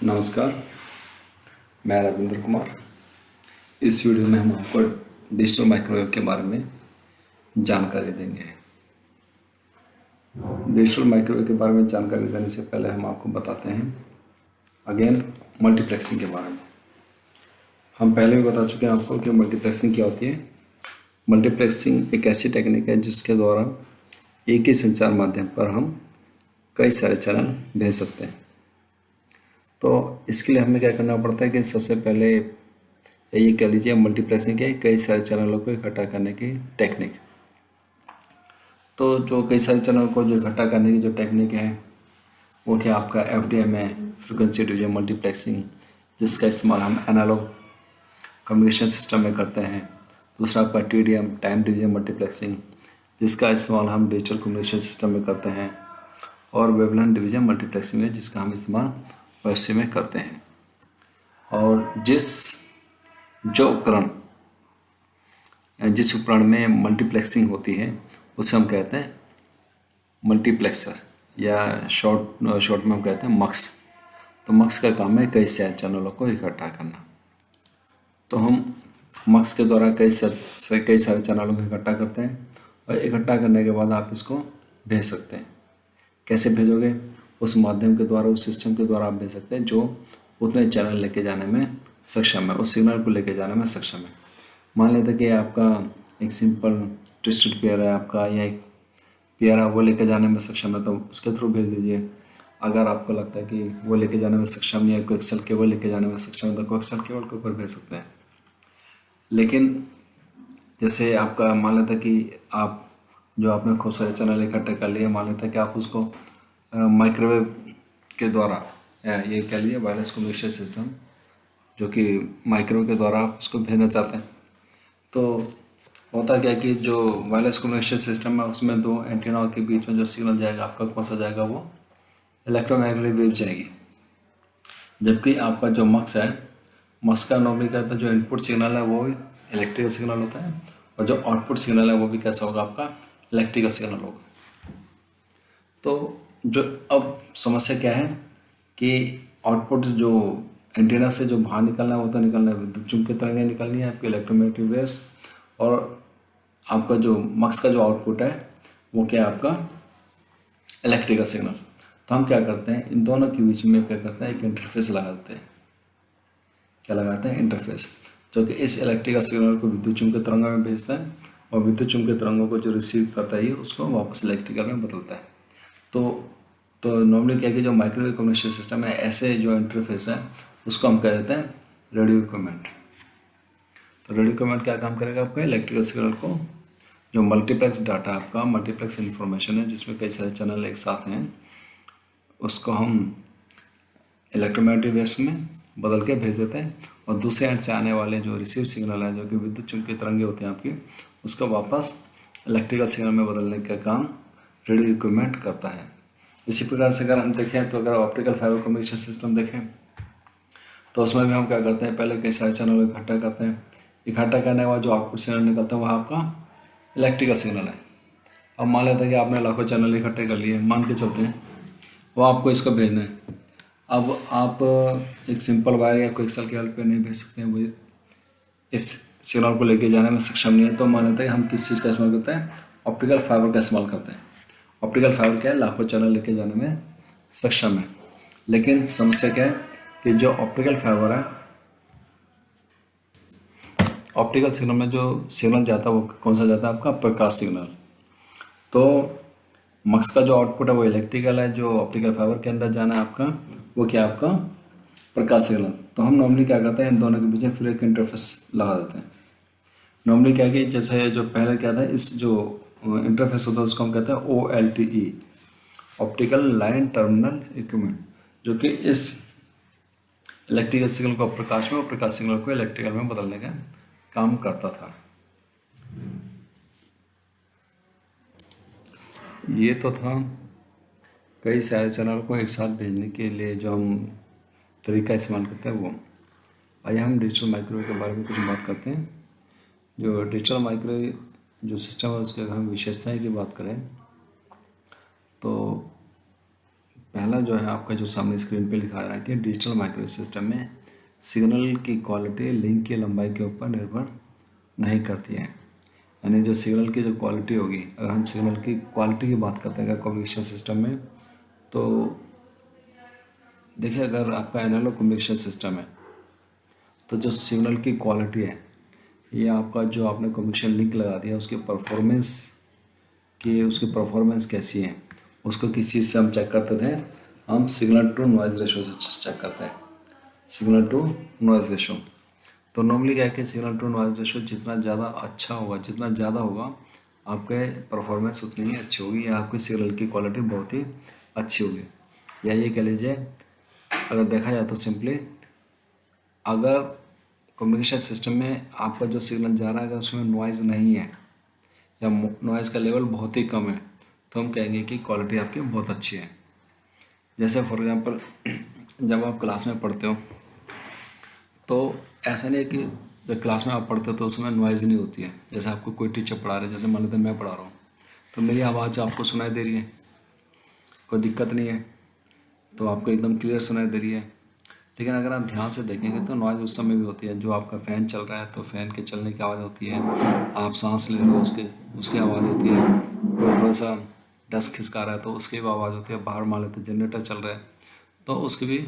नमस्कार, मैं राजेंद्र कुमार। इस वीडियो में हम आपको डिजिटल माइक्रोवेव के बारे में जानकारी देंगे। डिजिटल माइक्रोवेव के बारे में जानकारी देने से पहले हम आपको बताते हैं अगेन मल्टीप्लेक्सिंग के बारे में। हम पहले भी बता चुके हैं आपको कि मल्टीप्लेक्सिंग क्या होती है। मल्टीप्लेक्सिंग एक ऐसी टेक्निक है जिसके द्वारा एक ही संचार माध्यम पर हम कई सारे चैनल भेज सकते हैं। तो इसके लिए हमें क्या करना पड़ता है कि सबसे पहले ये कह लीजिए मल्टीप्लेक्सिंग के कई सारे चैनलों को इकट्ठा करने की टेक्निक। तो जो कई सारे चैनल को जो इकट्ठा करने की जो टेक्निक है वो क्या आपका FDM है, फ्रीक्वेंसी डिवीजन मल्टीप्लेक्सिंग, जिसका इस्तेमाल हम एनालॉग कम्युनिकेशन सिस्टम में करते हैं। दूसरा आपका TDM टाइम डिवीजन मल्टीप्लेक्सिंग, जिसका इस्तेमाल हम डिजिटल कम्युनिकेशन सिस्टम में करते हैं। और वेवलेंथ डिवीजन मल्टीप्लेक्सिंग है, जिसका हम इस्तेमाल वैसे में करते हैं। और जिस उपकरण में मल्टीप्लेक्सिंग होती है उसे हम कहते हैं मल्टीप्लेक्सर, या शॉर्ट में हम कहते हैं मक्स। तो मक्स का काम है कई सारे चैनलों को इकट्ठा करना। तो हम मक्स के द्वारा कई सारे चैनलों को इकट्ठा करते हैं, और इकट्ठा करने के बाद आप इसको भेज सकते हैं। कैसे भेजोगे? उस माध्यम के द्वारा, उस सिस्टम के द्वारा आप भेज सकते हैं जो उतने चैनल लेके जाने में सक्षम है, उस सिग्नल को लेके जाने में सक्षम है। मान लेते कि आपका एक सिंपल ट्विस्टेड पेयर है आपका, या एक पेयर है वो लेके जाने में सक्षम है, तो उसके थ्रू भेज दीजिए। अगर आपको लगता है कि वो लेके जाने में सक्षम नहीं है, कोएक्सियल केबल लेके जाने में सक्षम है, तो कोएक्सियल केबल के ऊपर भेज सकते हैं। लेकिन जैसे आपका मान लेते कि आप जो आपने खूब सारे चैनल इकट्ठे कर लिए, मान लेते कि आप उसको माइक्रोवेव के द्वारा, ये कह लीजिए वायरलेस कम्युनिकेशन सिस्टम, जो कि माइक्रोवेव के द्वारा आप उसको भेजना चाहते हैं। तो होता क्या कि जो वायरलेस कम्युनिकेशन सिस्टम है उसमें दो एंटीना के बीच में जो सिग्नल जाएगा आपका, कौन सा जाएगा? वो इलेक्ट्रोमैग्नेटिक वेव जाएगी। जबकि आपका जो मक्स है, मक्स का नॉर्मली क्या होता है, जो इनपुट सिग्नल है वो इलेक्ट्रिकल सिग्नल होता है, और जो आउटपुट सिग्नल है वो भी कैसा होगा? आपका इलेक्ट्रिकल सिग्नल होगा। तो जो अब समस्या क्या है कि आउटपुट जो एंटीना से जो बाहर निकलना है वो तो निकलना है, विद्युत चुम्बकीय तरंगें निकलनी है आपकी, इलेक्ट्रोमैग्नेटिक वेव्स। और आपका जो मक्स का जो आउटपुट है वो क्या है? आपका इलेक्ट्रिकल सिग्नल। तो हम क्या करते हैं, इन दोनों के बीच में क्या करते हैं, एक इंटरफेस लगाते हैं। क्या लगाते हैं? इंटरफेस, जो कि इस इलेक्ट्रिकल सिग्नल को विद्युत चुम्बकीय तरंगों में भेजता है, और विद्युत चुम्बकीय तरंगों को जो रिसीव करता है उसको वापस इलेक्ट्रिकल में बदलता है। तो नॉर्मली क्या है कि जो माइक्रोवेव कम्युनिकेशन सिस्टम है, ऐसे जो इंटरफेस है उसको हम कह देते हैं रेडियो इक्विपमेंट। तो रेडियो इक्विपमेंट क्या काम करेगा? आपका इलेक्ट्रिकल सिग्नल को, जो मल्टीप्लेक्स डाटा आपका, मल्टीप्लेक्स इन्फॉर्मेशन है जिसमें कई सारे चैनल एक साथ हैं, उसको हम इलेक्ट्रोमैग्नेटिक वेव्स में बदल के भेज देते हैं। और दूसरे एंड से आने वाले जो रिसीव सिग्नल है, जो कि विद्युत चुम्बकीय तरंगे होते हैं आपकी, उसको वापस इलेक्ट्रिकल सिग्नल में बदलने का काम रेडियो इक्विपमेंट करता है। इसी प्रकार से अगर हम देखें, तो अगर ऑप्टिकल फाइबर कम्युनिकेशन सिस्टम देखें तो उसमें भी हम क्या करते हैं, पहले कई सारे चैनल इकट्ठा करते हैं। इकट्ठा करने के बाद जो आउटपुट सिग्नल निकलता है वह आपका इलेक्ट्रिकल सिग्नल है। अब मान लेते हैं कि आपने लाखों चैनल इकट्ठे कर लिए, मान के चलते हैं, वो आपको इसको भेजना है। अब आप एक सिंपल वायर या कोएक्सियल केबल पे नहीं भेज सकते हैं, वो इस सिग्नल को लेके जाने में सक्षम नहीं है। तो मान लेते हैं हम किस चीज़ का इस्तेमाल करते हैं? ऑप्टिकल फाइबर का इस्तेमाल करते हैं। ऑप्टिकल फाइबर क्या है? लाखों चैनल लेके जाने में सक्षम है। लेकिन समस्या क्या है कि जो ऑप्टिकल फाइबर है, ऑप्टिकल सिग्नल में जो सिग्नल जाता है वो कौन सा जाता है? आपका प्रकाश सिग्नल। तो मक्स का जो आउटपुट है वो इलेक्ट्रिकल है, जो ऑप्टिकल फाइबर के अंदर जाना है आपका वो क्या? आपका प्रकाश सिग्नल। तो हम नॉर्मली क्या करते हैं, इन दोनों के बीच में फिर एक इंटरफेस लगा देते हैं। नॉर्मली क्या कि जैसे जो पहले क्या था, इस जो इंटरफेस होता है उसको हम कहते हैं OLTE, optical line terminal equipment, जो कि इस इलेक्ट्रिकल सिग्नल को प्रकाश में और प्रकाश सिग्नल को इलेक्ट्रिकल में बदलने का काम करता था। ये तो था कई सारे चैनल को एक साथ भेजने के लिए जो हम तरीका इस्तेमाल करते हैं वो। आइए हम डिजिटल माइक्रोवेव के बारे में कुछ बात करते हैं। जो डिजिटल माइक्रोवेव जो सिस्टम है उसके अगर हम विशेषताएं की बात करें तो पहला जो है आपका जो सामने स्क्रीन पे लिखा रहा है कि डिजिटल माइक्रोवेव सिस्टम में सिग्नल की क्वालिटी लिंक की लंबाई के ऊपर निर्भर नहीं करती है। यानी जो सिग्नल की जो क्वालिटी होगी, अगर हम सिग्नल की क्वालिटी की बात करते हैं कम्युनिकेशन सिस्टम में, तो देखिए अगर आपका एनालॉग कम्युनिकेशन सिस्टम है तो जो सिग्नल की क्वालिटी है, ये आपका जो आपने कम्युनिकेशन लिंक लगा दिया उसकी परफॉर्मेंस कैसी है, उसको किस चीज़ से हम चेक करते थे, हम सिग्नल टू नॉइज़ रेशो से चेक करते हैं, सिग्नल टू नॉइज़ रेशो। तो नॉर्मली क्या है कि सिग्नल टू नॉइज़ रेशो जितना ज़्यादा अच्छा होगा, जितना ज़्यादा होगा, आपके परफॉर्मेंस उतनी ही अच्छी होगी या आपकी सिग्नल की क्वालिटी बहुत ही अच्छी होगी। या ये कह लीजिए, अगर देखा जाए तो सिंपली अगर कम्युनिकेशन सिस्टम में आपका जो सिग्नल जा रहा है अगर उसमें नॉइज़ नहीं है या नॉइज़ का लेवल बहुत ही कम है, तो हम कहेंगे कि क्वालिटी आपकी बहुत अच्छी है। जैसे फॉर एग्जांपल जब आप क्लास में पढ़ते हो तो ऐसा नहीं है कि जब क्लास में आप पढ़ते हो तो उसमें नॉइज़ नहीं होती है। जैसे आपको कोई टीचर पढ़ा रहे हैं, जैसे मान लेते हैं मैं पढ़ा रहा हूँ, तो मेरी आवाज़ आपको सुनाई दे रही है, कोई दिक्कत नहीं है, तो आपको एकदम क्लियर सुनाई दे रही है। लेकिन अगर आप ध्यान से देखेंगे तो नॉइज़ उस समय भी होती है, जो आपका फ़ैन चल रहा है तो फ़ैन के चलने की आवाज़ होती है, आप सांस ले रहे हो उसकी आवाज़ होती है, कोई थोड़ा सा डस्ट खिसका रहा है तो उसकी भी आवाज़ होती है, बाहर मान लेते जनरेटर चल रहा है तो उसकी भी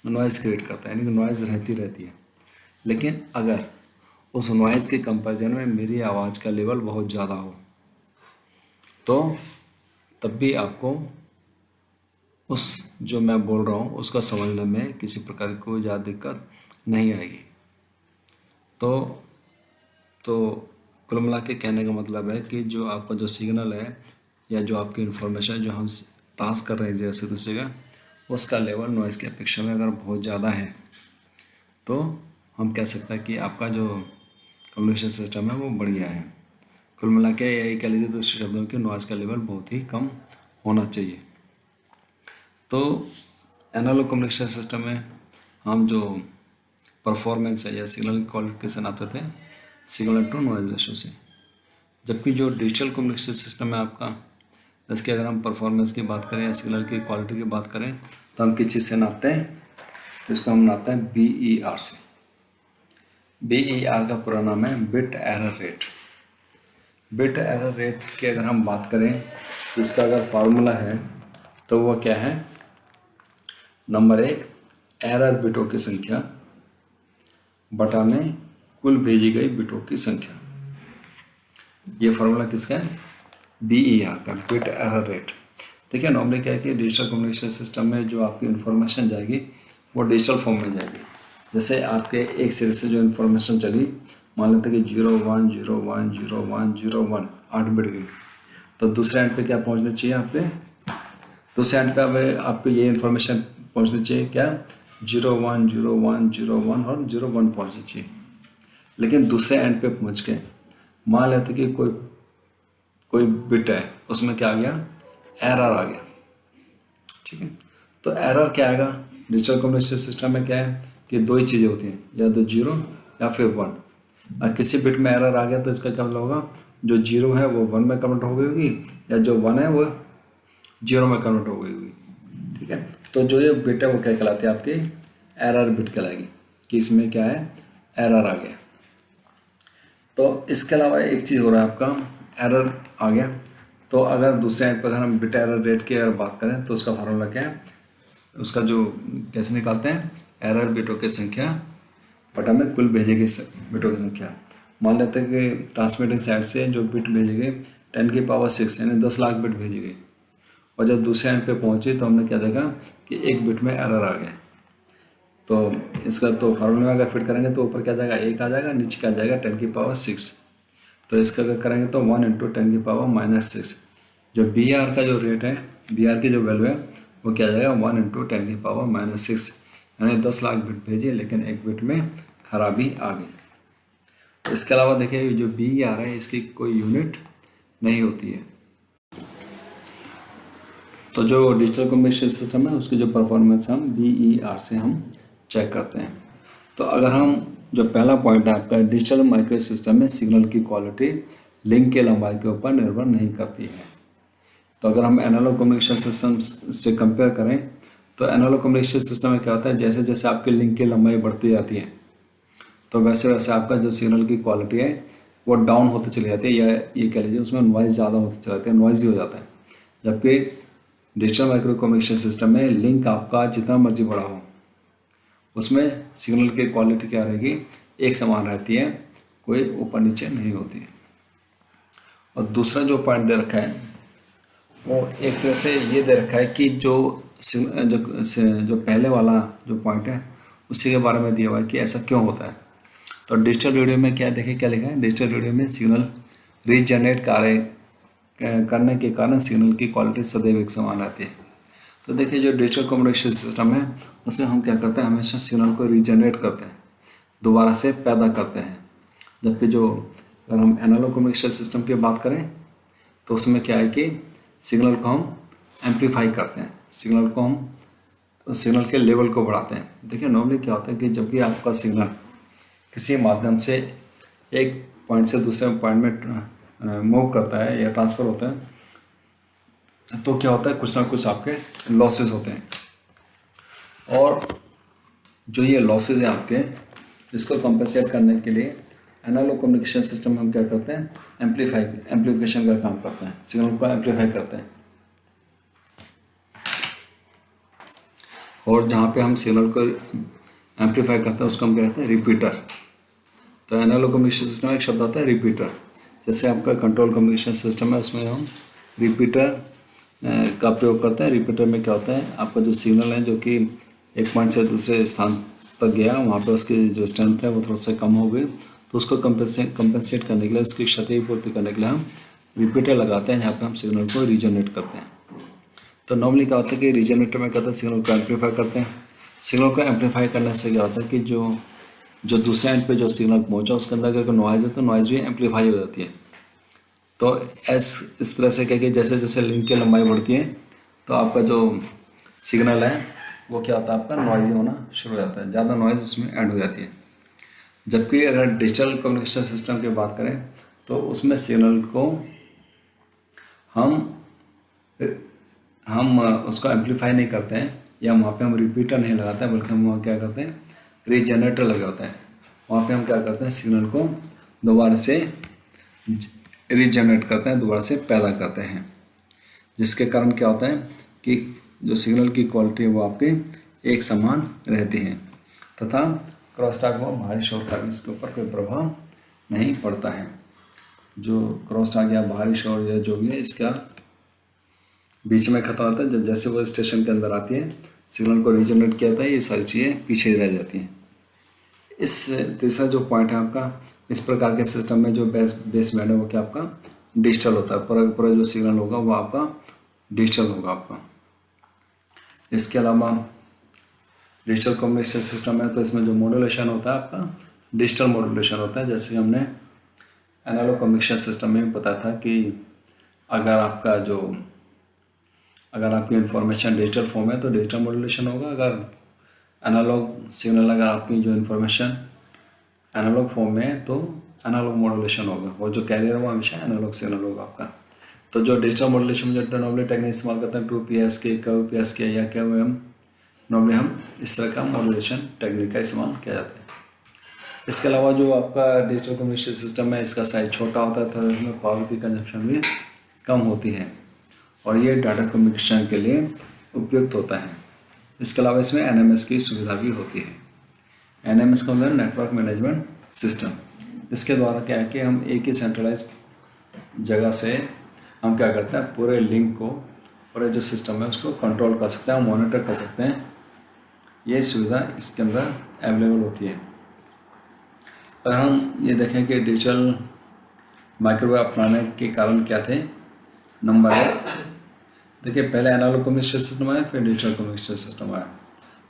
नॉइज़ क्रिएट करता है, यानी कि नॉइज़ रहती है। लेकिन अगर उस नॉइज़ के कंपैरिजन में मेरी आवाज़ का लेवल बहुत ज़्यादा हो तो तब भी आपको उस जो मैं बोल रहा हूँ उसका समझने में किसी प्रकार की कोई ज़्यादा दिक्कत नहीं आएगी। तो कुल मिला के कहने का मतलब है कि जो आपका जो सिग्नल है या जो आपकी इन्फॉर्मेशन जो हम पास कर रहे हैं जैसे दूसरे का, उसका लेवल नॉइज़ की अपेक्षा में अगर बहुत ज़्यादा है तो हम कह सकते हैं कि आपका जो कम्युनिकेशन सिस्टम है वो बढ़िया है। कुल मिला के यही कह लीजिए दूसरे शब्दों की नॉइज़ का लेवल बहुत ही कम होना चाहिए। तो एनालॉग कम्युनिकेशन सिस्टम में हम जो परफॉर्मेंस है या सिग्नल क्वालिटी कैसे नापते थे, सिग्नल टू नॉइज़ रेशो से। जबकि जो डिजिटल कम्युनिकेशन सिस्टम है आपका, इसके अगर हम परफॉर्मेंस की बात करें या सिग्नल की क्वालिटी की बात करें तो हम किस चीज़ से नापते हैं, इसको हम नापते हैं BER से। BER का पूरा नाम है bit error rate. Bit error rate की अगर हम बात करें तो इसका अगर फार्मूला है तो वह क्या है, नंबर 1 एरर बिटों की संख्या बटा में कुल भेजी गई बिटों की संख्या। ये फार्मूला किसका है, BER का, बिट एरर रेट। देखिए नॉर्मली क्या है कि डिजिटल कम्युनिकेशन सिस्टम में जो आपकी इन्फॉर्मेशन जाएगी वो डिजिटल फॉर्म में जाएगी। जैसे आपके एक सिरे से जो इन्फॉर्मेशन चली, मान लेते हैं कि 01010101 8 बिट गई, तो दूसरे एंड पे क्या पहुंचना चाहिए आपके, दूसरे एंड पे अब आपको ये इन्फॉर्मेशन पहुंचनी चाहिए क्या, 010101 और 01 पहुंचनी चाहिए। लेकिन दूसरे एंड पे पहुंच के मान लेते कि कोई बिट है उसमें क्या आ गया, एरर आ गया, ठीक है। तो एरर क्या आएगा, डिजिटल कम्युनिकेशन सिस्टम में क्या है कि दो ही चीज़ें होती हैं, या तो 0 या फिर 1। और किसी बिट में एरर आ गया तो इसका क्या मतलब होगा, जो 0 है वो 1 में कन्वर्ट हो गई होगी या जो 1 है वो 0 में कन्वर्ट हो गई होगी, ठीक है। तो जो ये बिट है वो क्या कहलाती है, आपकी एरर बिट कहलाएगी कि इसमें क्या है, एरर आ गया। तो इसके अलावा एक चीज़ हो रहा है आपका, एरर आ गया तो अगर दूसरे एंड पर अगर हम बिट एरर रेट की अगर बात करें तो उसका फार्मूला क्या है, उसका जो कैसे निकालते हैं, एरर बिटों की संख्या बटा में कुल भेजे गए बिटों की संख्या। मान लेते हैं कि ट्रांसमिटिंग साइड से जो बिट भेजे गए 10⁶ यानी 10 लाख बिट भेजे गए, और जब दूसरे एंड पे पहुंचे तो हमने क्या देखा कि एक बिट में एरर आ गया। तो इसका तो फार्मूला अगर फिट करेंगे तो ऊपर क्या जाएगा, 1 आ जाएगा, नीचे क्या जाएगा 10⁶। तो इसका अगर करेंगे तो 1 × 10⁻⁻⁶। जो BER का जो रेट है, BER की जो वैल्यू है वो क्या जाएगा, 1 × 10⁻⁻⁶, यानी 10 लाख बिट भेजे लेकिन एक बिट में खराबी आ गई। इसके अलावा देखिए जो BER है इसकी कोई यूनिट नहीं होती है। तो जो डिजिटल कम्युनिकेशन सिस्टम है उसकी जो परफॉर्मेंस हम BER से हम चेक करते हैं। तो अगर हम जो पहला पॉइंट है आपका, डिजिटल माइक्रोवेव सिस्टम में सिग्नल की क्वालिटी लिंक के लंबाई के ऊपर निर्भर नहीं करती है। तो अगर हम एनालॉग कम्युनिकेशन सिस्टम से कंपेयर करें तो एनालॉग कम्युनिकेशन सिस्टम में क्या होता है, जैसे जैसे आपकी लिंक की लंबाई बढ़ती जाती है तो वैसे वैसे आपका जो सिग्नल की क्वालिटी है वो डाउन होती चली जाती है, या ये कह लीजिए उसमें नॉइज़ ज़्यादा होती चली जाती है, नॉइज़ी हो जाता है। जबकि डिजिटल माइक्रो कम्युनिकेशन सिस्टम में लिंक आपका जितना मर्जी बड़ा हो उसमें सिग्नल की क्वालिटी क्या रहेगी, एक समान रहती है, कोई ऊपर नीचे नहीं होती है। और दूसरा जो पॉइंट दे रखा है वो एक तरह से ये दे रखा है कि जो पहले वाला जो पॉइंट है उसी के बारे में दिया हुआ है कि ऐसा क्यों होता है। तो डिजिटल रेडियो में क्या देखें, क्या लिखा है, डिजिटल रेडियो में सिग्नल रीजनरेट करने के कारण सिग्नल की क्वालिटी सदैव एक समान रहती है। तो देखिए जो डिजिटल कम्युनिकेशन सिस्टम है उसमें हम क्या करते हैं, हमेशा सिग्नल को रीजनरेट करते हैं, दोबारा से पैदा करते हैं। जबकि जो अगर हम एनालॉग कम्युनिकेशन सिस्टम की बात करें तो उसमें क्या है कि सिग्नल को हम एम्पलीफाई करते हैं, सिग्नल को हम सिग्नल के लेवल को बढ़ाते हैं। देखिए नॉर्मली क्या होता है कि जब भी आपका सिग्नल किसी माध्यम से एक पॉइंट से दूसरे पॉइंट में मूव करता है या ट्रांसफ़र होता है तो क्या होता है, कुछ ना कुछ आपके लॉसेस होते हैं। और जो ये लॉसेस हैं आपके, इसको कंपनसेट करने के लिए एनालॉग कम्युनिकेशन सिस्टम हम क्या करते हैं, एम्पलीफिकेशन का काम करते हैं, सिग्नल को एम्पलीफाई करते हैं। और जहाँ पे हम सिग्नल को एम्पलीफाई करते हैं उसको हम कहते हैं रिपीटर। तो एनालॉग कम्युनिकेशन सिस्टम में एक शब्द आता है रिपीटर। जैसे आपका कंट्रोल कम्युनिकेशन सिस्टम है उसमें हम रिपीटर का प्रयोग करते हैं। रिपीटर में क्या होता है, आपका जो सिग्नल है जो कि एक पॉइंट से दूसरे स्थान तक गया, वहाँ पे उसकी जो स्ट्रेंथ है वो थोड़ा सा कम हो गई, तो उसको कंपनसेट करने के लिए, उसकी क्षति पूर्ति करने के लिए हम रिपीटर लगाते हैं, जहाँ पे हम सिग्नल को रीजनरेट करते हैं। तो नॉर्मली क्या होता है कि रीजनरेटर में क्या होता है, सिग्नल को एम्पलीफाई करते हैं। सिग्नल को एम्पलीफाई करने से क्या होता है कि जो दूसरे एंड पे जो सिग्नल पहुंचा उसके अंदर अगर नॉइज़ है तो नॉइज़ भी एम्पलीफाई हो जाती है। तो इस तरह से क्या कि जैसे जैसे लिंक की लंबाई बढ़ती है तो आपका जो सिग्नल है वो क्या होता है, आपका नॉइज़ी होना शुरू हो जाता है, ज़्यादा नॉइज़ उसमें ऐड हो जाती है। जबकि अगर डिजिटल कम्युनिकेशन सिस्टम की बात करें तो उसमें सिग्नल को हम उसको एम्पलीफाई नहीं करते हैं, या वहाँ पे हम रिपीटर नहीं लगाते हैं, बल्कि हम वहाँ क्या करते हैं, रीजनरेटर लगाते हैं। वहाँ पे हम क्या करते हैं, सिग्नल को दोबारा से रीजनरेट करते हैं, दोबारा से पैदा करते हैं, जिसके कारण क्या होता है कि जो सिग्नल की क्वालिटी है वो आपके एक समान रहती है, तथा क्रॉसटॉक व बाहरी शोर का भी इसके ऊपर कोई प्रभाव नहीं पड़ता है। जो क्रॉसटॉक या बाहरी शोर या जो भी है इसका बीच में खत्म होता है, जब जैसे वो स्टेशन के अंदर आती है सिग्नल को रीजनरेट किया जाता है, ये सारी चीज़ें पीछे रह जाती हैं। इस तीसरा जो पॉइंट है आपका, इस प्रकार के सिस्टम में जो बेस बैंड है वो क्या आपका डिजिटल होता है, पूरा जो सिग्नल होगा वो आपका डिजिटल होगा आपका। इसके अलावा डिजिटल कम्युनिकेशन सिस्टम है तो इसमें जो मॉड्यूलेशन होता है आपका डिजिटल मॉड्यूलेशन होता है। जैसे हमने एनालॉग कम्युनिकेशन सिस्टम में बताया था कि अगर आपकी इन्फॉर्मेशन डिजिटल फॉर्म है तो डिजिटल मॉड्यूलेशन होगा, अगर एनालॉग सिग्नल अगर आपकी जो इन्फॉर्मेशन एनालॉग फॉर्म में है तो एनालॉग मॉड्यूलेशन होगा, और जो कैरियर है वो हमेशा एनालॉग सिग्नल होगा आपका। तो जो डिजिटल मॉड्यूलेशन में जो नॉर्मली टेक्निक इस्तेमाल करते हैं 2PSK, QPSK या QM, नॉर्मली हम इस तरह का मॉड्यूलेशन टेक्निक का इस्तेमाल किया जाता है। इसके अलावा जो आपका डिजिटल कम्युनिकेशन सिस्टम है इसका साइज छोटा होता है तो इसमें पावर की कंजप्शन भी कम होती है, और ये डाटा कम्युनिकेशन के लिए उपयुक्त होता है। इसके अलावा इसमें NMS की सुविधा भी होती है। NMS का मतलब नेटवर्क मैनेजमेंट सिस्टम। इसके द्वारा क्या है कि हम एक ही सेंट्रलाइज जगह से हम क्या करते हैं, पूरे लिंक को, पूरे जो सिस्टम है उसको कंट्रोल कर सकते हैं, मॉनिटर कर सकते हैं। ये सुविधा इसके अंदर अवेलेबल होती है। अगर हम ये देखें कि डिजिटल माइक्रोवेव अपनाने के कारण क्या थे, नंबर है, देखिए पहले एनालॉग कम्युनिकेशन सिस्टम आया, फिर डिजिटल कम्युनिकेशन सिस्टम आया।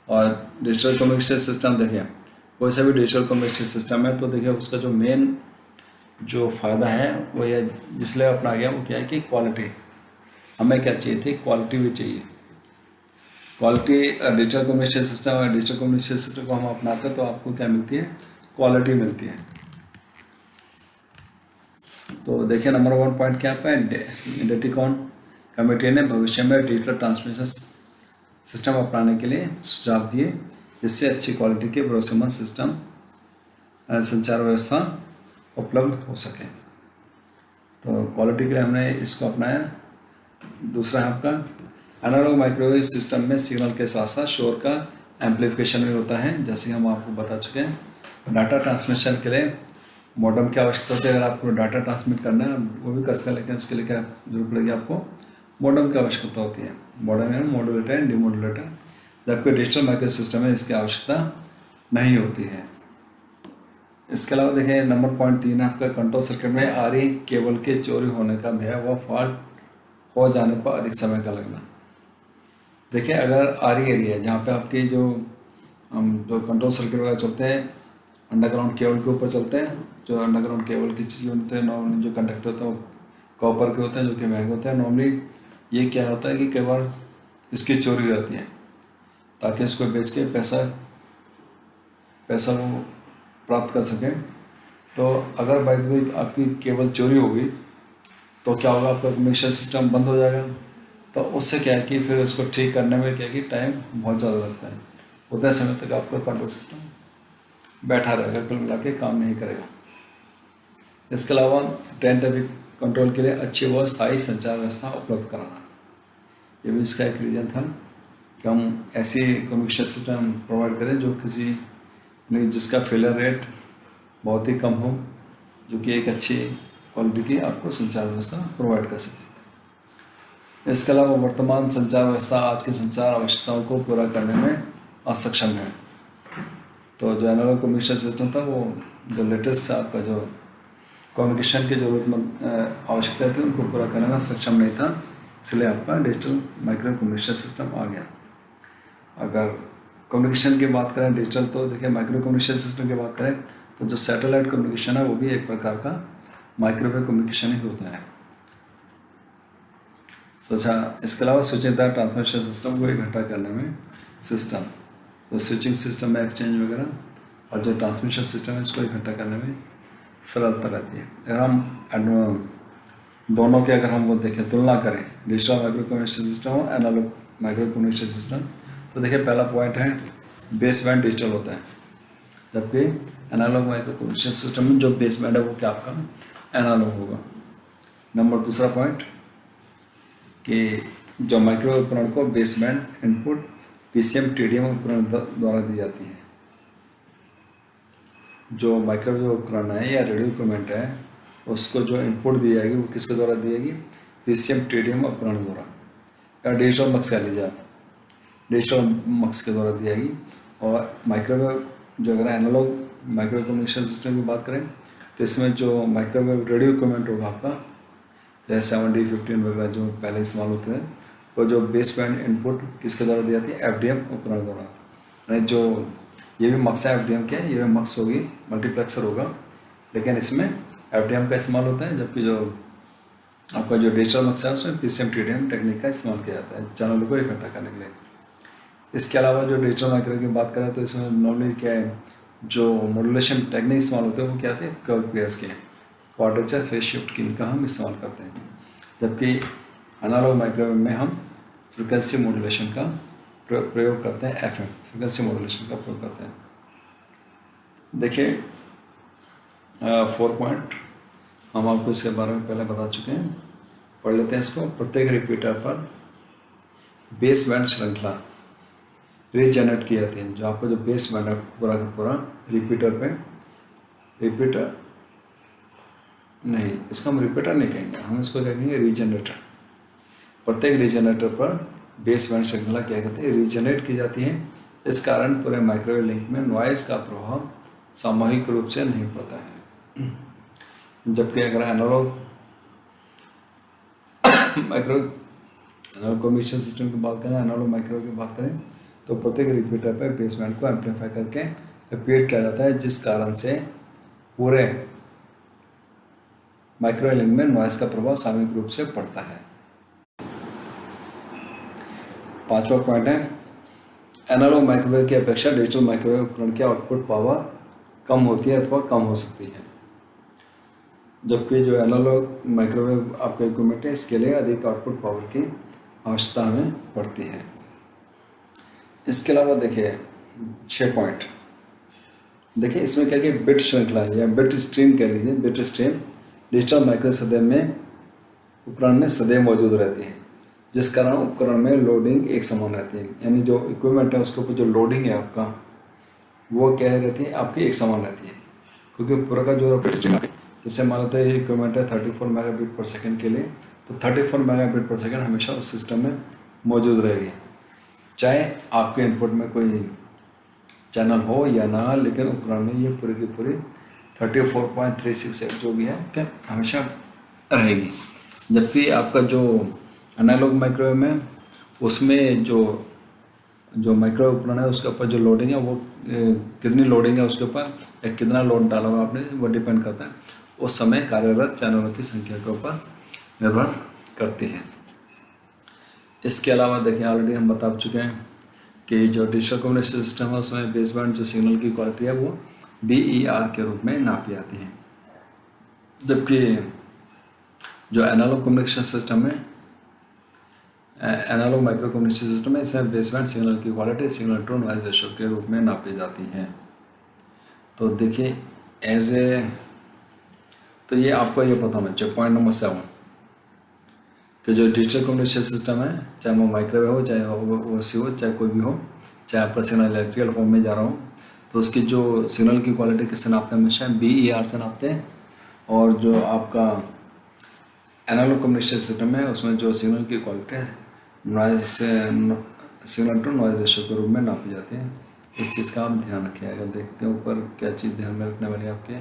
और डिजिटल कम्युनिकेशन सिस्टम देखिए, कोई सा भी डिजिटल कम्युनिकेशन सिस्टम है तो देखिए उसका जो मेन जो फ़ायदा है वो ये जिसलिए अपना गया वो क्या है कि क्वालिटी। हमें क्या चाहिए थी, क्वालिटी भी चाहिए। क्वालिटी डिजिटल कम्युनिकेशन सिस्टम है, डिजिटल कम्युनिकेशन सिस्टम को हम अपनाते हैं तो आपको क्या मिलती है, क्वालिटी मिलती है। तो देखिए नंबर 1 पॉइंट क्या है, डेटिकॉन कमेटी ने भविष्य में डिजिटल ट्रांसमिशन सिस्टम अपनाने के लिए सुझाव दिए, जिससे अच्छी क्वालिटी के भरोसेमंद सिस्टम संचार व्यवस्था उपलब्ध हो सके। तो क्वालिटी के लिए हमने इसको अपनाया। दूसरा है आपका एनालॉग माइक्रोवेव सिस्टम में सिग्नल के साथ साथ शोर का एम्पलीफिकेशन भी होता है, जैसे हम आपको बता चुके हैं। डाटा ट्रांसमिशन के लिए मॉडेम की आवश्यकता होती है। अगर आपको डाटा ट्रांसमिट करना है वो भी करते हैं, लेकिन उसके लिए क्या जरूरत पड़ेगी, आपको मॉडेम की आवश्यकता होती है। मॉडेम है मॉड्यूलेटर एंड डिमॉड्यूलेटर, जबकि डिजिटल माइक्रो सिस्टम में इसकी आवश्यकता नहीं होती है। इसके अलावा देखिए नंबर पॉइंट 3 है आपका कंट्रोल सर्किट में आरई केबल के चोरी होने का भय व फॉल्ट हो जाने पर अधिक समय का लगना। देखिए अगर आरई एरिया है जहाँ पे आपकी जो कंट्रोल सर्किट वगैरह चलते हैं अंडरग्राउंड केबल के ऊपर चलते हैं, जो अंडरग्राउंड केबल की चीज़ होते हैं नॉर्मली जो कंडक्टर होते हैं वो कॉपर के होते हैं, जो कि महंगे होते हैं। नॉर्मली ये क्या होता है कि कई बार इसकी चोरी हो जाती है, ताकि इसको बेच के पैसा वो प्राप्त कर सकें। तो अगर बाय द वे आपकी केबल चोरी होगी तो क्या होगा, आपका कम्युनिकेशन सिस्टम बंद हो जाएगा। तो उससे क्या है कि फिर उसको ठीक करने में क्या है कि टाइम बहुत ज़्यादा लगता है। उतने समय तक आपका कंट्रोल सिस्टम बैठा रहेगा, कुल मिला के काम नहीं करेगा। इसके अलावा ट्रेन ट्रैफिक कंट्रोल के लिए अच्छी व स्थायी संचार व्यवस्था उपलब्ध कराना, ये भी इसका एक रीज़न था कि हम ऐसी कम्युनिकेशन सिस्टम प्रोवाइड करें जो जिसका फेलियर रेट बहुत ही कम हो, जो कि एक अच्छी क्वालिटी की आपको संचार व्यवस्था प्रोवाइड कर सके। इसके अलावा वर्तमान संचार व्यवस्था आज की संचार आवश्यकताओं को पूरा करने में असक्षम है। तो जो एनालॉग कम्युनिकेशन सिस्टम था वो जो लेटेस्ट आपका जो कम्युनिकेशन की जरूरतमंद आवश्यकता थी उनको पूरा करने में सक्षम नहीं था, इसलिए आपका डिजिटल माइक्रो कम्युनिकेशन सिस्टम आ गया। अगर कम्युनिकेशन की बात करें डिजिटल, तो देखिए माइक्रो कम्युनिकेशन सिस्टम की बात करें तो जो सैटेलाइट कम्युनिकेशन है वो भी एक प्रकार का माइक्रोवेव कम्युनिकेशन ही होता है। अच्छा, इसके अलावा स्विचिंग तार ट्रांसमिशन सिस्टम को इकट्ठा करने में सिस्टम, तो स्विचिंग सिस्टम में एक्सचेंज वगैरह और जो ट्रांसमिशन सिस्टम है इसको इकट्ठा करने में सरलता रहती है। अगर हम दोनों के अगर हम वो देखें, तुलना करें डिजिटल माइक्रो कम्युनिकेशन सिस्टम और एनालॉग माइक्रो कम्युनिकेशन सिस्टम, तो देखिए पहला पॉइंट है बेस बैंड डिजिटल होता है, जबकि एनालॉग माइक्रो कम्युनिकेशन सिस्टम में जो बेस बैंड है वो क्या आपका एनालॉग होगा। नंबर दूसरा पॉइंट कि जो माइक्रो उपकरण को base band input PCM TDM उपकरण द्वारा दी जाती है। जो माइक्रोवेव उपकरण है या रेडियो इक्विपमेंट है उसको जो इनपुट दी जाएगी वो किसके द्वारा दी जाएगी, पीसीएम टीडीएम उपकरण द्वारा, या डिजिटल मक्स कह लीजिए आप, डिजिटल मक्स के द्वारा दी जाएगी। और माइक्रोवेव जो अगर एनालॉग माइक्रो कम्युनिकेशन सिस्टम की बात करें तो इसमें जो माइक्रोवेव रेडियो इक्विपमेंट होगा आपका, जैसे 7D15 वगैरह जो पहले इस्तेमाल होते हैं, तो जो बेस बैंड इनपुट किसके द्वारा दी जाती है, एफडीएम उपकरण द्वारा। यानी जो ये भी मक्स है एफडीएम के, ये भी मक्स होगी, मल्टीप्लेक्सर होगा, लेकिन इसमें एफडीएम का इस्तेमाल होता है, जबकि जो आपका जो डिजिटल मक्स है उसमें पीसीएम टीडीएम टेक्निक का इस्तेमाल किया जाता है चैनल को इकट्ठा करने के लिए। इसके अलावा जो डिजिटल माइक्रो की बात करें तो इसमें नॉर्मली क्या है, जो मॉड्यूलेशन टेक्निक इस्तेमाल होते हैं वो क्या आते हैं, कर्व पेयर्स के, क्वाड्रेचर फेज शिफ्ट की का हम इस्तेमाल करते हैं, जबकि एनालॉग माइक्रोवेव में हम फ्रिक्वेंसी मॉड्यूलेशन का प्रयोग करते हैं, एफएम फ्रिक्वेंसी मॉड्यूलेशन का प्रयोग करते हैं। देखिए 4 पॉइंट हम आपको इसके बारे में पहले बता चुके हैं, पढ़ लेते हैं इसको। प्रत्येक रिपीटर पर बेस बैंड श्रृंखला रीजनरेट की जाती है। जो आपका जो बेस बैंड है पूरा का पूरा रिपीटर पे, रिपीटर नहीं, इसको हम रिपीटर नहीं कहेंगे, हम इसको कहेंगे रीजनरेटर। प्रत्येक रीजनरेटर पर बेस बैंड श्रृंखला क्या कहते हैं, रीजनरेट की जाती है। इस कारण पूरे माइक्रोवेव लिंक में नॉइज का प्रभाव सामूहिक रूप से नहीं पड़ता है। जबकि अगर एनालॉग कम्युनिकेशन सिस्टम की बात करें, एनालॉग माइक्रोवेव की बात करें, तो प्रत्येक रिपीटर पर बेस बैंड को एम्पलीफाई करके रिपीट किया जाता है, जिस कारण से पूरे माइक्रोवेव लिंक में नॉइज का प्रभाव सामूहिक रूप से पड़ता है। 5वां पॉइंट है एनालॉग माइक्रोवेव की अपेक्षा डिजिटल माइक्रोवेव उपकरण की आउटपुट पावर कम होती है अथवा कम हो सकती है। जबकि जो एनालॉग माइक्रोवेव आपका इक्विपमेंट है इसके लिए अधिक आउटपुट पावर की आवश्यकता हमें पड़ती है। इसके अलावा देखिए 6 पॉइंट देखिए, इसमें क्या कि बिट श्रृंखला या बिट स्ट्रीम कह लीजिए, बिट स्ट्रीम डिजिटल माइक्रो सदैव में उपकरण में सदैव मौजूद रहती है, जिस कारण उपकरण में लोडिंग एक समान रहती है। यानी जो इक्विपमेंट है उसके ऊपर जो लोडिंग है आपका वो क्या रहती है, आपकी एक समान रहती है, क्योंकि पूरा का जो बिट स्ट्रीम जैसे मान लेते हैं इक्विपमेंट है 34 मेगाबिट पर सेकंड के लिए, तो 34 मेगाबिट पर सेकंड हमेशा उस सिस्टम में मौजूद रहेगी, चाहे आपके इनपुट में कोई चैनल हो या ना, लेकिन उपकरण में ये पूरी की पूरी 34.36 जो भी है क्या हमेशा रहेगी। जबकि आपका जो एनालॉग माइक्रोवेव में उसमें जो माइक्रो उपकरण है उसके ऊपर जो लोडिंग है वो कितनी लोडिंग है उसके ऊपर या कितना लोड डाला हुआ आपने वो डिपेंड करता है, उस समय कार्यरत चैनलों की संख्या के ऊपर निर्भर करती है। इसके अलावा देखिए ऑलरेडी हम बता चुके हैं कि जो डिजिटल कम्युनिकेशन सिस्टम है उसमें बेसबैंड जो सिग्नल की क्वालिटी है वो BER के रूप में नापी जाती है, जबकि जो एनालॉग कम्युनिकेशन सिस्टम है, एनालॉग माइक्रो कम्युनिकेशन सिस्टम है, इसमें बेसबैंड सिग्नल की quality signal to noise ratio के रूप में नापी जाती है। तो देखिए तो ये आपको ये पता होना चाहिए। पॉइंट नंबर 7 कि जो डिजिटल कम्युनिकेशन सिस्टम है, चाहे वो माइक्रोवेव हो, चाहे वो OC हो, चाहे कोई भी हो, चाहे आपका सिग्नल इलेक्ट्रिकल फॉर्म में जा रहा हो, तो उसकी जो सिग्नल की क्वालिटी किससे नापते हैं, हमेशा BER से नापते हैं। और जो आपका एनालॉग कम्युनिकेशन सिस्टम है उसमें जो सिग्नल की क्वालिटी है noise signal to noise ratio के रूप में नापी जाती है। इस चीज़ का आप ध्यान रखिए। अगर देखते हैं ऊपर क्या चीज़ ध्यान में रखने वाली आपके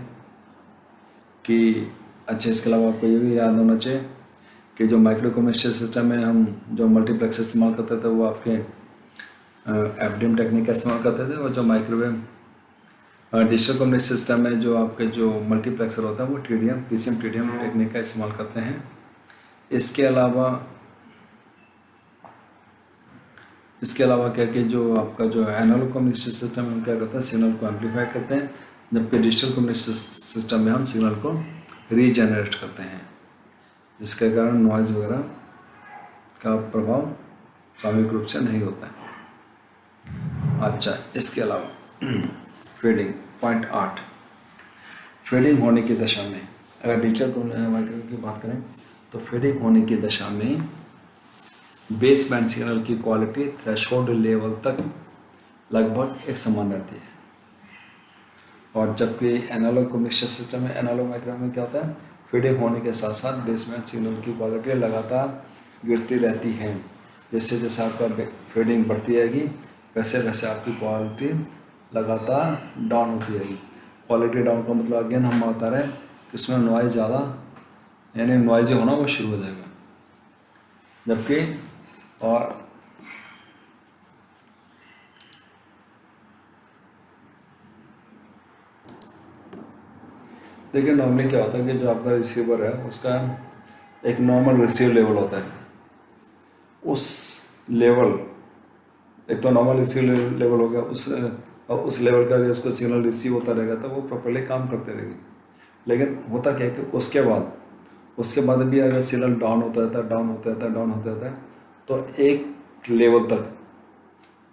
कि अच्छा, इसके अलावा आपको ये भी याद होना चाहिए कि जो माइक्रो कम्युनिकेशन सिस्टम में हम जो मल्टीप्लेक्स इस्तेमाल करते थे वो आपके FDM टेक्निक का इस्तेमाल करते थे, और जो माइक्रोवेव डिजिटल कम्युनिकेशन सिस्टम में जो आपके जो मल्टीप्लेक्सर होता है वो PCM TDM टेक्निक का इस्तेमाल करते हैं। इसके अलावा क्या कि जो आपका जो एनालॉग कम्युनिकेशन सिस्टम है हम क्या करते हैं, सिग्नल को एम्पलीफाई करते हैं, जबकि डिजिटल कम्युनिकेशन सिस्टम में हम सिग्नल को रीजनरेट करते हैं, जिसके कारण नॉइज़ वगैरह का प्रभाव स्वाभाविक रूप से नहीं होता है। अच्छा, इसके अलावा फेडिंग पॉइंट 8 फेडिंग होने की दशा में, अगर डिजिटल माइक्रोवेव की बात करें तो फेडिंग होने की दशा में बेस बैंड सिग्नल की क्वालिटी थ्रेशोल्ड लेवल तक लगभग एक समान रहती है। और जबकि एनालॉग कम्युनिकेशन सिस्टम में, एनालॉग माइक्रोवेव में क्या होता है, फीडिंग होने के साथ साथ बेस बैंड सिग्नल की क्वालिटी लगातार गिरती रहती है। जैसे जैसे आपका फीडिंग बढ़ती जाएगी वैसे वैसे आपकी क्वालिटी लगातार डाउन होती जाएगी। क्वालिटी डाउन का मतलब अगेन हम बता रहे हैं कि इसमें नॉइज़ ज़्यादा यानी नॉइज़ी होना वो शुरू हो जाएगा। जबकि और देखिए नॉर्मली क्या होता है कि जो आपका रिसीवर है उसका एक नॉर्मल रिसीव लेवल होता है। उस लेवल, एक तो नॉर्मल रिसीव लेवल हो गया, उस लेवल का भी उसको सिग्नल रिसीव होता रहेगा तो वो प्रॉपर्ली काम करते रहेगी। लेकिन होता क्या है कि उसके बाद भी अगर सिग्नल डाउन होता रहता है तो एक लेवल तक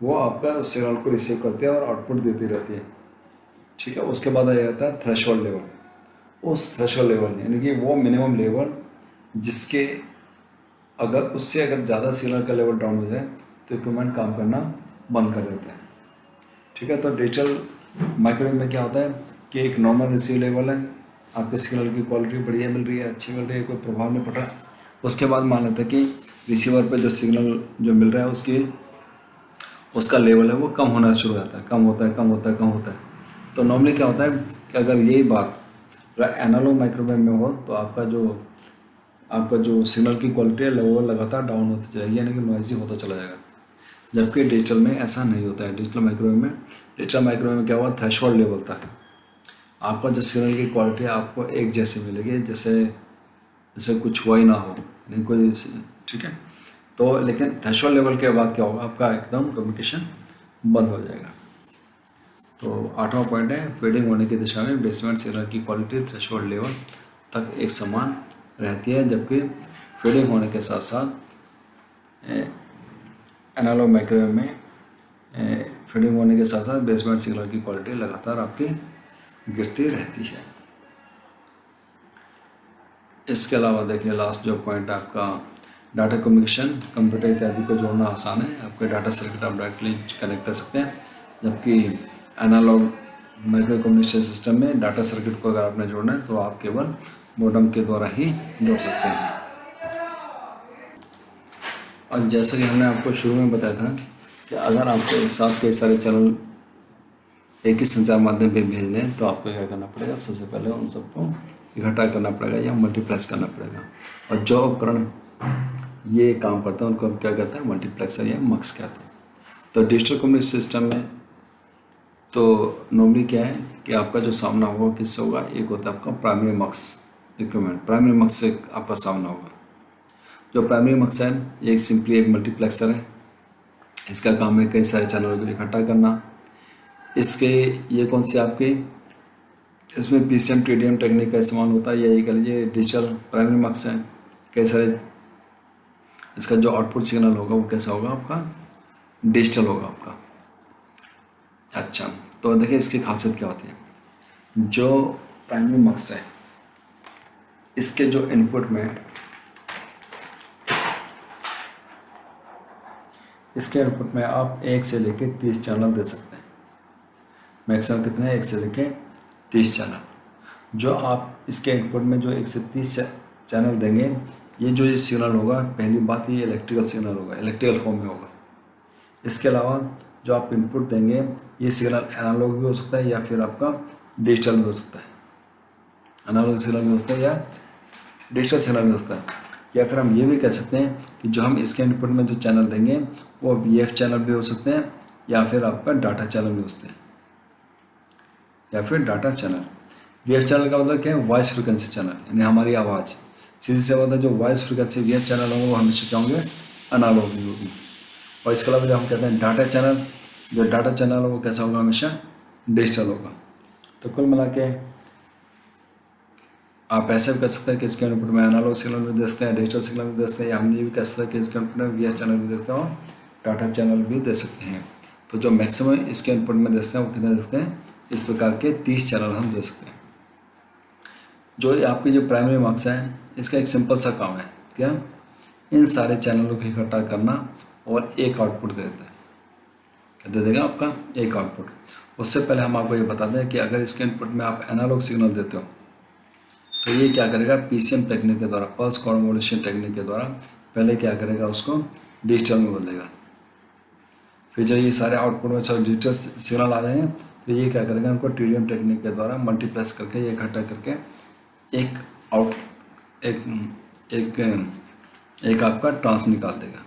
वो आपका सिग्नल को रिसीव करती है और आउटपुट देती रहती है, ठीक है। उसके बाद आ जाता है थ्रेशोल्ड लेवल। उस थ्रेशोल्ड लेवल यानी कि वो मिनिमम लेवल जिसके उससे अगर ज़्यादा सिग्नल का लेवल डाउन हो जाए तो इक्विपमेंट काम करना बंद कर देता है, ठीक है। तो डिजिटल माइक्रोवेव में क्या होता है कि एक नॉर्मल रिसीव लेवल है, आपके सिग्नल की क्वालिटी बढ़िया मिल रही है, अच्छी मिल रही है, कोई प्रभाव नहीं पड़ रहा। उसके बाद मान लेते हैं कि रिसीवर पे जो सिग्नल जो मिल रहा है उसका लेवल है वो कम होना शुरू हो जाता है, कम होता है। तो नॉर्मली क्या होता है कि अगर यही बात एनालॉग माइक्रोवेव में हो तो आपका जो सिग्नल की क्वालिटी है वो लगातार डाउन होती जाएगी, यानी कि नॉइज़ी होता चला जाएगा। जबकि डिजिटल में ऐसा नहीं होता है। डिजिटल माइक्रोवेव में क्या हुआ, थ्रेशोल्ड लेवल तक आपका जो सिग्नल की क्वालिटी आपको एक जैसी मिलेगी, जैसे कुछ हुआ ही ना हो, नहीं कोई, ठीक है। तो लेकिन थ्रेशोल्ड लेवल के बाद क्या होगा, आपका एकदम कम्युनिकेशन बंद हो जाएगा। तो 8वां पॉइंट है, फेडिंग होने की दिशा में बेसबैंड सिग्नल की क्वालिटी थ्रेशोल्ड लेवल तक एक समान रहती है, जबकि फीडिंग होने के साथ साथ एनालॉग माइक्रोवेव में फीडिंग होने के साथ साथ बेसबैंड सिग्नल की क्वालिटी लगातार आपकी गिरती रहती है। इसके अलावा देखिए लास्ट जो पॉइंट है आपका डाटा कम्युनिकेशन, कंप्यूटर इत्यादि को जोड़ना आसान है। आपके डाटा सर्किट आप डायरेक्टली कनेक्ट कर सकते हैं, जबकि एनालॉग माइक्रो कम्युनिकेशन सिस्टम में डाटा सर्किट को अगर आपने जोड़ना है तो आप केवल मॉडेम के द्वारा ही जोड़ सकते हैं। और जैसा कि हमने आपको शुरू में बताया था कि अगर आपको एक साथ कई सारे चैनल एक ही संचार माध्यम पे भेजने हैं तो आपको क्या करना पड़ेगा, सबसे पहले उन सबको इकट्ठा करना पड़ेगा या मल्टीप्लेक्स करना पड़ेगा। और जो उपकरण ये काम करता है उनको हम क्या कहते हैं, मल्टीप्लेक्सर या मक्स कहते हैं। तो डिजिटल कम्युनिकेशन सिस्टम में तो नॉर्मली क्या है कि आपका जो सामना होगा किससे होगा, एक होता है आपका प्राइमरी मक्स इक्विपमेंट, प्राइमरी मक्स से आपका सामना होगा। जो प्राइमरी मक्स है ये सिंपली एक मल्टीप्लेक्सर है। इसका काम है कई सारे चैनलों को इकट्ठा करना। इसके ये कौन सी आपके इसमें पीसीएम टीडीएम टेक्निक का इस्तेमाल होता है, या ये कह लीजिए डिजिटल प्राइमरी मक्स है। कई सारे इसका जो आउटपुट सिग्नल होगा वो कैसा होगा, आपका डिजिटल होगा आपका। अच्छा, तो देखिए इसकी खासियत क्या होती है। जो प्राइमरी मक्स है इसके जो इनपुट में, इसके इनपुट में आप 1 से लेके 30 चैनल दे सकते हैं। मैक्सिमम कितने हैं, 1 से लेके 30 चैनल। जो आप इसके इनपुट में जो 1 से 30 चैनल देंगे, ये जो ये सिग्नल होगा, पहली बात ये इलेक्ट्रिकल सिग्नल होगा, इलेक्ट्रिकल फॉर्म में होगा। इसके अलावा जो आप इनपुट देंगे ये सिग्नल एनालॉग भी हो सकता है या फिर आपका डिजिटल भी हो सकता है। एनालॉग सिग्नल भी हो सकता है या डिजिटल सिग्नल भी हो सकता है। या फिर हम ये भी कह सकते हैं कि जो हम इसके इनपुट में जो चैनल देंगे वो वीएफ चैनल भी हो सकते हैं या फिर आपका डाटा चैनल भी हो सकते हैं, या फिर डाटा चैनल। वीएफ चैनल का मतलब क्या है, वॉइस फ्रिक्वेंसी चैनल, यानी हमारी आवाज़। सीधी से मतलब जो वॉइस फ्रिक्वेंसी वीएफ चैनल होंगे वो हमेशा क्या होंगे, एनालॉग भी होगी। और इसके अलावा जो हम कहते हैं डाटा चैनल, जो डाटा चैनल है वो कैसा होगा, हमेशा डिजिटल होगा। तो कुल मिला के आप ऐसे भी कर सकते हैं कि इसके इनपुट में एनालॉग सिग्नल भी दे सकते हैं, डिजिटल सिग्नल भी दे सकते हैं, या हम ये भी कह सकते हैं कि इसके इनपुट में वीएफ चैनल भी दे सकते हैं और डाटा चैनल भी दे सकते हैं। तो जो मैक्सिमम इसके इनपुट में दे सकते हैं वो कितने दे सकते हैं, इस प्रकार के 30 चैनल हम दे सकते हैं। जो आपकी जो प्राइमरी मक्स है इसका एक सिंपल सा काम है, क्या, इन सारे चैनलों को इकट्ठा करना और एक आउटपुट दे देता है। क्या दे देगा, आपका एक आउटपुट। उससे पहले हम आपको ये बता दें कि अगर इसके इनपुट में आप एनालॉग सिग्नल देते हो तो ये क्या करेगा, पीसीएम टेक्निक के द्वारा, पल्स कॉर्ड मॉड्यूलेशन टेक्निक के द्वारा पहले क्या करेगा, उसको डिजिटल में बदलेगा। फिर जब ये सारे आउटपुट में सब डिजिटल सिग्नल आ जाएंगे तो ये क्या करेगा, उनको टीडीएम टेक्निक के द्वारा मल्टीप्लेक्स करके ये इकट्ठा करके एक आपका ट्रांस निकाल देगा,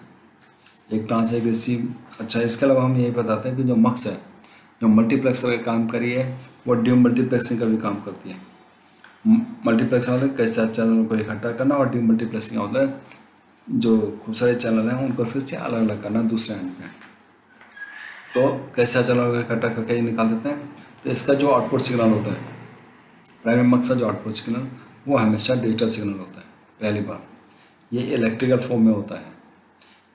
एक ट्रांस एक रिसीव। अच्छा, इसके अलावा हम यही बताते हैं कि जो मक्स है, जो मल्टीप्लेक्सर का काम करी है वो ड्यूम मल्टीप्लेक्सिंग का भी काम करती है। मल्टीप्लेक्स मतलब कैसे चैनलों को इकट्ठा करना, और डी मल्टीप्लेक्सिंग मतलब जो खूब सारे चैनल हैं उनको फिर से अलग अलग करना दूसरे एंड में। तो कैसे चैनलों को इकट्ठा करके ये निकाल देते हैं। तो इसका जो आउटपुट सिग्नल होता है, प्राइमरी मक्स का जो आउटपुट सिग्नल वो हमेशा डिजिटल सिग्नल होता है। पहली बार ये इलेक्ट्रिकल फॉर्म में होता है।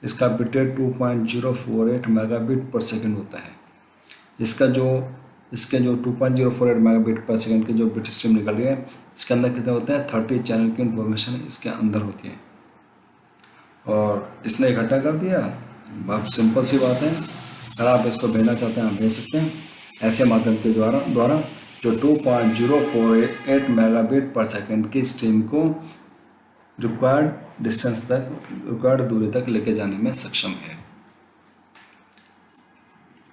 इसका बिट रेट 2.048 मेगाबिट पर सेकेंड होता है। इसके जो 2.048 मेगाबिट पर सेकेंड की जो बिट स्ट्रीम निकल रही है, इसके अंदर कितने होते हैं, 30 चैनल की इन्फॉर्मेशन इसके अंदर होती है। और इसने इकट्ठा कर दिया, बहुत सिंपल सी बात है। अगर आप इसको भेजना चाहते हैं आप भेज सकते हैं ऐसे माध्यम के द्वारा जो 2.048 मेगाबिट पर सेकेंड की स्ट्रीम को रिक्वायर्ड डिस्टेंस तक, रिक्वायर्ड दूरी तक लेके जाने में सक्षम है।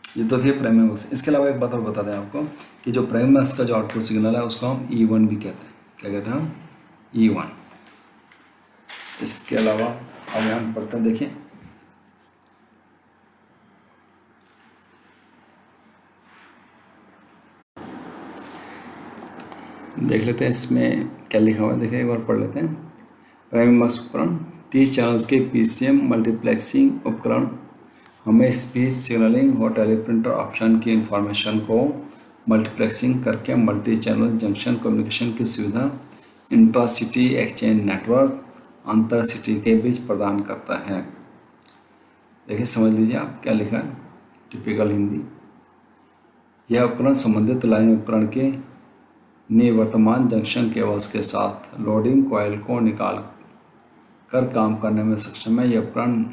ये तो थे प्राइमरी मक्स। इसके अलावा एक बात और बता दें आपको कि जो प्राइमरी मक्स का जो आउटपुट सिग्नल है उसको हम E1 भी कहते हैं। क्या कहते हैं हम, E1। इसके अलावा अब हम पढ़ते हैं, देखिए देख लेते हैं इसमें क्या लिखा हुआ है। देखिए एक बार पढ़ लेते हैं। प्राइमरी मक्स उपकरण 30 चैनल्स के पीसीएम मल्टीप्लेक्सिंग उपकरण हमें स्पीच सिग्नलिंग और टेलीप्रिंटर ऑप्शन की इंफॉर्मेशन को मल्टीप्लेक्सिंग करके मल्टी चैनल जंक्शन कम्युनिकेशन की सुविधा इंट्रा सिटी एक्सचेंज नेटवर्क अंतर सिटी के बीच प्रदान करता है। देखिए समझ लीजिए आप क्या लिखा है, टिपिकल हिंदी। यह उपकरण संबंधित लाइन उपकरण के निवर्तमान जंक्शन केबल्स के साथ लोडिंग कॉइल को निकाल कर काम करने में सक्षम है। यह उपकरण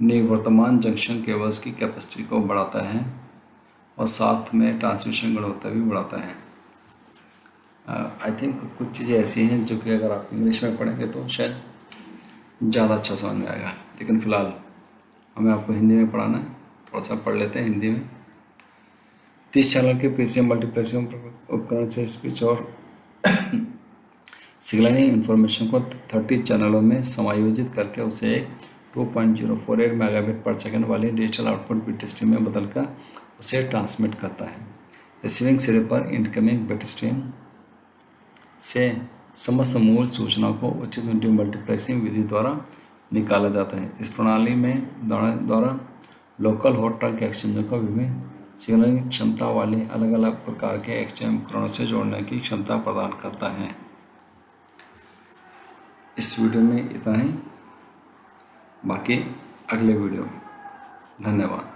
निवर्तमान जंक्शन केबल्स की कैपेसिटी को बढ़ाता है और साथ में ट्रांसमिशन गुणवत्ता भी बढ़ाता है। आई थिंक कुछ चीज़ें ऐसी हैं जो कि अगर आप इंग्लिश में पढ़ेंगे तो शायद ज़्यादा अच्छा समझ में आएगा, लेकिन फ़िलहाल हमें आपको हिंदी में पढ़ाना है, थोड़ा सा पढ़ लेते हैं हिंदी में। 30 चैनल के PCM मल्टीप्लेक्सिंग उपकरण से स्पीच और सिग्नलिंग इंफॉर्मेशन को 30 चैनलों में समायोजित करके उसे एक 2.048 मेगाबिट पर सेकंड वाली डिजिटल आउटपुट बिट स्ट्रीम में बदलकर उसे ट्रांसमिट करता है। रिसीविंग सिरे पर इनकमिंग बिट स्ट्रीम से समस्त मूल सूचना को उचित मल्टीप्लेक्सिंग विधि द्वारा निकाला जाता है। इस प्रणाली में द्वारा लोकल हॉट ट्रंक एक्सचेंजर को विभिन्न सिग्नलिंग क्षमता वाले अलग अलग प्रकार के एक्सचेंज उपकरणों से जोड़ने की क्षमता प्रदान करता है। इस वीडियो में इतना ही, बाकी अगले वीडियो में। धन्यवाद।